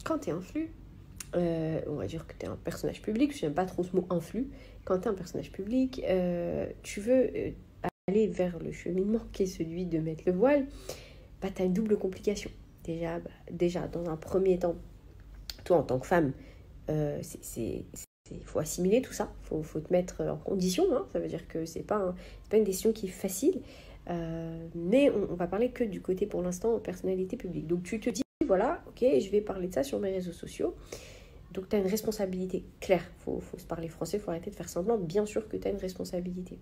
quand tu es influ, on va dire que tu es un personnage public, je n'aime pas trop ce mot influ. Quand tu es un personnage public, tu veux aller vers le cheminement qui est celui de mettre le voile, bah, tu as une double complication. Déjà, dans un premier temps, toi en tant que femme, il faut assimiler tout ça, il faut te mettre en condition, hein. Ça veut dire que c'est pas une décision qui est facile, mais on va parler que du côté pour l'instant personnalité publique. Donc tu te dis, voilà, ok, je vais parler de ça sur mes réseaux sociaux. Donc tu as une responsabilité claire, faut se parler français, faut arrêter de faire semblant, bien sûr que tu as une responsabilité.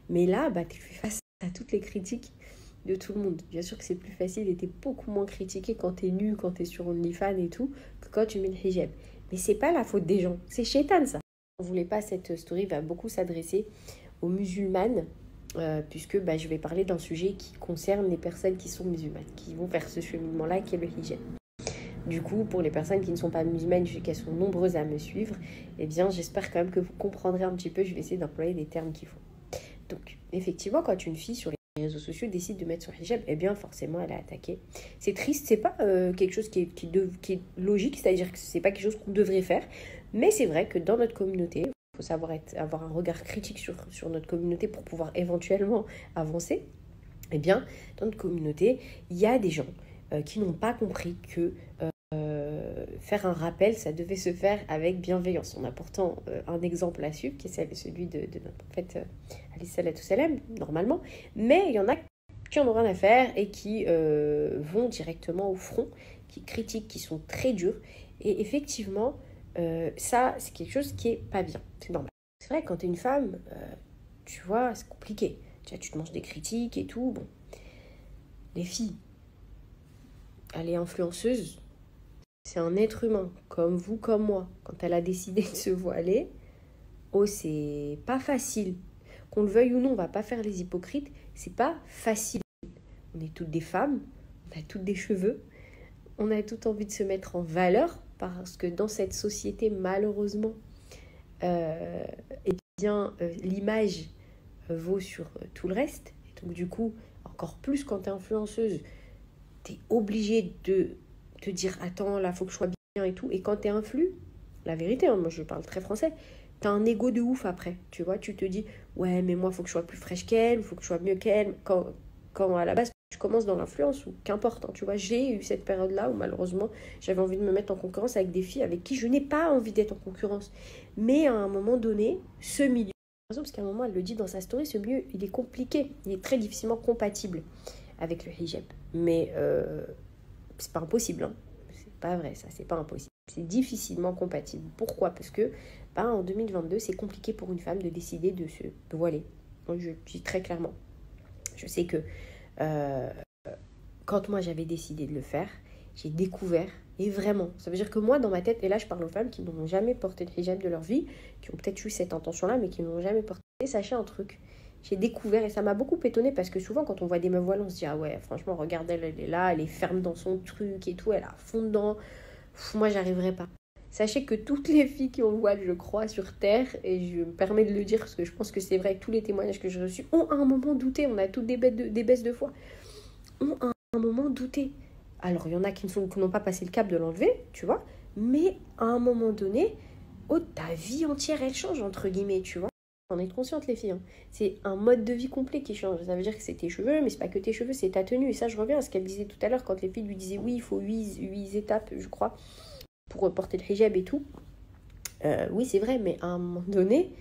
Mais là, bah, tu fais face à toutes les critiques de tout le monde. Bien sûr que c'est plus facile et t'es beaucoup moins critiqué quand t'es nu, quand t'es sur OnlyFans et tout, que quand tu mets le hijab. Mais c'est pas la faute des gens, c'est Shaitan ça. On voulait pas, cette story va beaucoup s'adresser aux musulmanes, puisque bah, je vais parler d'un sujet qui concerne les personnes qui sont musulmanes, qui vont faire ce cheminement-là, qui est le hijab. Du coup, pour les personnes qui ne sont pas musulmanes, je sais qu'elles sont nombreuses à me suivre, eh bien j'espère quand même que vous comprendrez un petit peu, je vais essayer d'employer des termes qu'il faut. Donc, effectivement, quand une fille sur les réseaux sociaux décide de mettre son hijab, eh bien forcément elle est attaquée. C'est triste, c'est pas quelque chose qui est logique, c'est-à-dire que c'est pas quelque chose qu'on devrait faire, mais c'est vrai que dans notre communauté, il faut savoir avoir un regard critique sur notre communauté pour pouvoir éventuellement avancer. Eh bien, dans notre communauté, il y a des gens qui n'ont pas compris que faire un rappel, ça devait se faire avec bienveillance, en apportant un exemple à suivre, qui est celui de notre prophète alayhi salatu salam, normalement. Mais il y en a qui en ont rien à faire et qui vont directement au front, qui critiquent, qui sont très durs. Et effectivement, ça, c'est quelque chose qui est pas bien. C'est normal. C'est vrai, quand t'es une femme, tu vois, c'est compliqué. Tu te manges des critiques et tout. Bon, les filles, elle est influenceuse. C'est un être humain, comme vous, comme moi. Quand elle a décidé de se voiler, oh, c'est pas facile. Qu'on le veuille ou non, on va pas faire les hypocrites. C'est pas facile. On est toutes des femmes, on a toutes des cheveux, on a toutes envie de se mettre en valeur parce que dans cette société, malheureusement, l'image vaut sur tout le reste. Et donc du coup, encore plus quand tu es influenceuse, tu es obligée de te dire attends, là, faut que je sois bien et tout. Et quand tu es influ, la vérité, hein, moi je parle très français, tu as un ego de ouf après. Tu vois, tu te dis ouais, mais moi, faut que je sois plus fraîche qu'elle, faut que je sois mieux qu'elle. Quand à la base, tu commences dans l'influence ou qu'importe, hein, tu vois, j'ai eu cette période-là où malheureusement, j'avais envie de me mettre en concurrence avec des filles avec qui je n'ai pas envie d'être en concurrence. Mais à un moment donné, ce milieu, parce qu'à un moment, elle le dit dans sa story, ce milieu, il est compliqué, il est très difficilement compatible avec le hijab. Mais c'est pas impossible, hein. C'est pas vrai, ça, c'est pas impossible. C'est difficilement compatible. Pourquoi ? Parce que en 2022, c'est compliqué pour une femme de décider de se voiler. Donc, je le dis très clairement. Je sais que quand moi j'avais décidé de le faire, j'ai découvert, et vraiment, ça veut dire que moi dans ma tête, et là je parle aux femmes qui n'ont jamais porté de hijab de leur vie, qui ont peut-être eu cette intention-là, mais qui n'ont jamais porté, sachez un truc, j'ai découvert, et ça m'a beaucoup étonnée, parce que souvent quand on voit des meufs voilées, on se dit, ah ouais, franchement, regarde, elle est là, elle est ferme dans son truc et tout, elle a fond dedans, moi j'arriverai pas. Sachez que toutes les filles qui ont le voile, je crois, sur Terre, et je me permets de le dire parce que je pense que c'est vrai que tous les témoignages que j'ai reçus ont à un moment douté, on a toutes des baisses de foi, ont à un moment douté. Alors, il y en a qui n'ont pas passé le cap de l'enlever, tu vois, mais à un moment donné, oh, ta vie entière, elle change, entre guillemets, tu vois. On est consciente, les filles, hein. C'est un mode de vie complet qui change. Ça veut dire que c'est tes cheveux, mais c'est pas que tes cheveux, c'est ta tenue. Et ça, je reviens à ce qu'elle disait tout à l'heure quand les filles lui disaient, oui, il faut 8 étapes, je crois, pour porter le hijab et tout. Oui, c'est vrai, mais à un moment donné,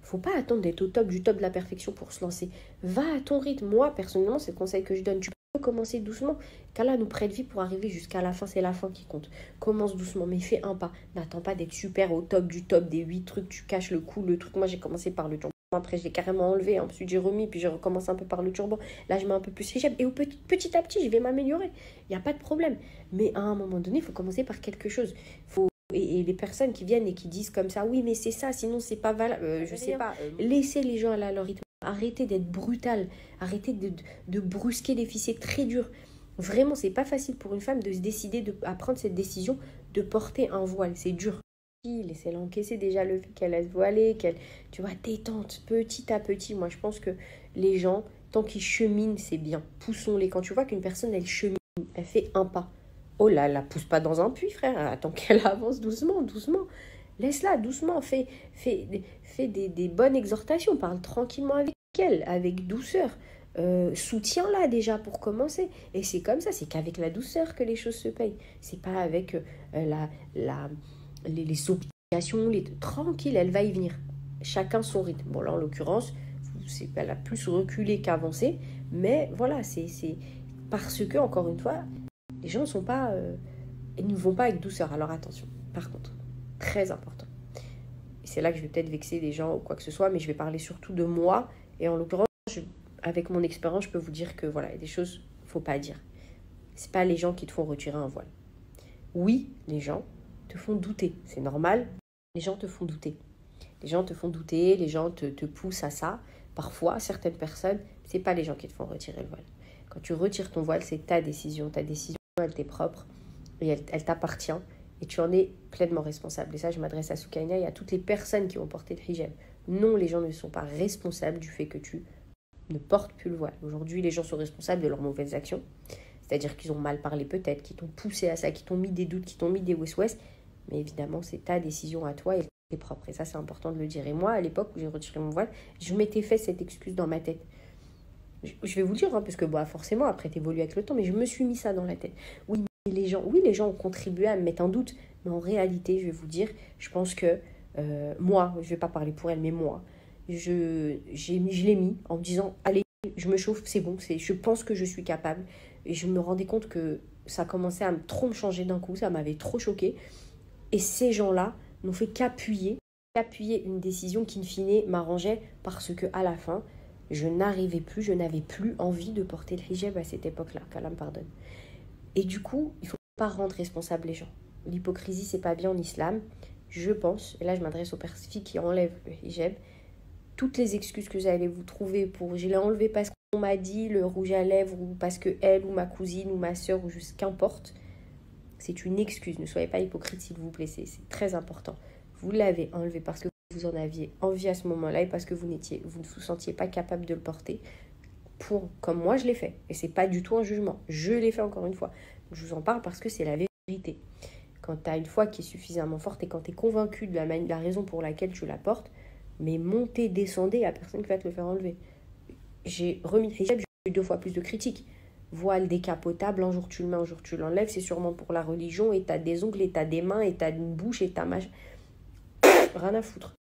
faut pas attendre d'être au top du top de la perfection pour se lancer. Va à ton rythme. Moi, personnellement, c'est le conseil que je donne. Tu peux commencer doucement. Qu'Allah nous prête vie pour arriver jusqu'à la fin. C'est la fin qui compte. Commence doucement, mais fais un pas. N'attends pas d'être super au top du top des 8 trucs. Tu caches le cou, le truc. Moi, j'ai commencé par le turban. Après, je l'ai carrément enlevé. Ensuite, j'ai remis. Puis, je recommence un peu par le turban. Là, je mets un peu plus hijab. Et petit à petit, je vais m'améliorer. Il n'y a pas de problème. Mais à un moment donné, il faut commencer par quelque chose. Et les personnes qui viennent et qui disent comme ça, oui, mais c'est ça, sinon c'est pas valable. Je sais pas. Laissez les gens aller à leur rythme. Arrêtez d'être brutal. Arrêtez de brusquer les filles. C'est très dur. Vraiment, c'est pas facile pour une femme de se décider à prendre cette décision de porter un voile. C'est dur. Laissez-la encaisser déjà le fait qu'elle a se voiler, tu vois, détente, petit à petit. Moi, je pense que les gens, tant qu'ils cheminent, c'est bien. Poussons-les. Quand tu vois qu'une personne, elle chemine, elle fait un pas. Oh là là, pousse pas dans un puits, frère. Attends qu'elle avance doucement, doucement. Laisse-la doucement. Fais des bonnes exhortations. Parle tranquillement avec elle, avec douceur. Soutiens-la déjà pour commencer. Et c'est comme ça, c'est qu'avec la douceur que les choses se payent. C'est pas avec les obligations. Tranquille, elle va y venir. Chacun son rythme. Bon, là, en l'occurrence, elle a plus reculé qu'avancé. Mais voilà, c'est parce que, encore une fois, les gens sont pas, ils ne vont pas avec douceur. Alors attention, par contre, très important. Et c'est là que je vais peut-être vexer les gens ou quoi que ce soit, mais je vais parler surtout de moi. Et en l'occurrence, avec mon expérience, je peux vous dire que voilà, il y a des choses qu'il ne faut pas dire. C'est pas les gens qui te font retirer un voile. Oui, les gens te font douter. C'est normal, les gens te font douter. Les gens te font douter, les gens te poussent à ça. Parfois, certaines personnes, c'est pas les gens qui te font retirer le voile. Quand tu retires ton voile, c'est ta décision. Ta décision, elle t'est propre et elle t'appartient. Et tu en es pleinement responsable. Et ça, je m'adresse à Soukaina et à toutes les personnes qui ont porté le hijab. Non, les gens ne sont pas responsables du fait que tu ne portes plus le voile. Aujourd'hui, les gens sont responsables de leurs mauvaises actions. C'est-à-dire qu'ils ont mal parlé peut-être, qui t'ont poussé à ça, qui t'ont mis des doutes, qui t'ont mis des ouest-ouest. Mais évidemment, c'est ta décision à toi et t'es propre. Et ça, c'est important de le dire. Et moi, à l'époque où j'ai retiré mon voile, je m'étais fait cette excuse dans ma tête. Je vais vous le dire, hein, parce que forcément, après, t'évolues avec le temps, mais je me suis mis ça dans la tête. Oui, les gens ont contribué à me mettre un doute. Mais en réalité, je vais vous dire, je pense que moi, je ne vais pas parler pour elle, mais moi, je l'ai mis en me disant, allez, je me chauffe, c'est bon, je pense que je suis capable. Et je me rendais compte que ça commençait à trop me changer d'un coup, ça m'avait trop choquée. Et ces gens-là n'ont fait qu'appuyer une décision qui, in fine, m'arrangeait parce qu'à la fin, je n'avais plus envie de porter le hijab à cette époque-là, qu'Allah me pardonne. Et du coup, il ne faut pas rendre responsable les gens. L'hypocrisie, c'est pas bien en islam. Je pense, et là je m'adresse aux filles qui enlèvent le hijab, toutes les excuses que vous allez vous trouver pour je l'ai enlevé parce qu'on m'a dit le rouge à lèvres ou parce que elle ou ma cousine ou ma soeur ou juste qu'importe, c'est une excuse. Ne soyez pas hypocrite s'il vous plaît, c'est très important. Vous l'avez enlevé parce que vous en aviez envie à ce moment-là et parce que vous ne vous sentiez pas capable de le porter. Comme moi je l'ai fait. Et c'est pas du tout un jugement. Je l'ai fait encore une fois. Je vous en parle parce que c'est la vérité. Quand tu as une foi qui est suffisamment forte et quand tu es convaincu de la raison pour laquelle tu la portes, mais montez, descendez, il n'y a personne qui va te le faire enlever. J'ai remis le hijab, j'ai eu 2 fois plus de critiques. Voile décapotable, un jour tu le mets, un jour tu l'enlèves, c'est sûrement pour la religion, et t'as des ongles, et t'as des mains, et t'as une bouche, et t'as rien à foutre.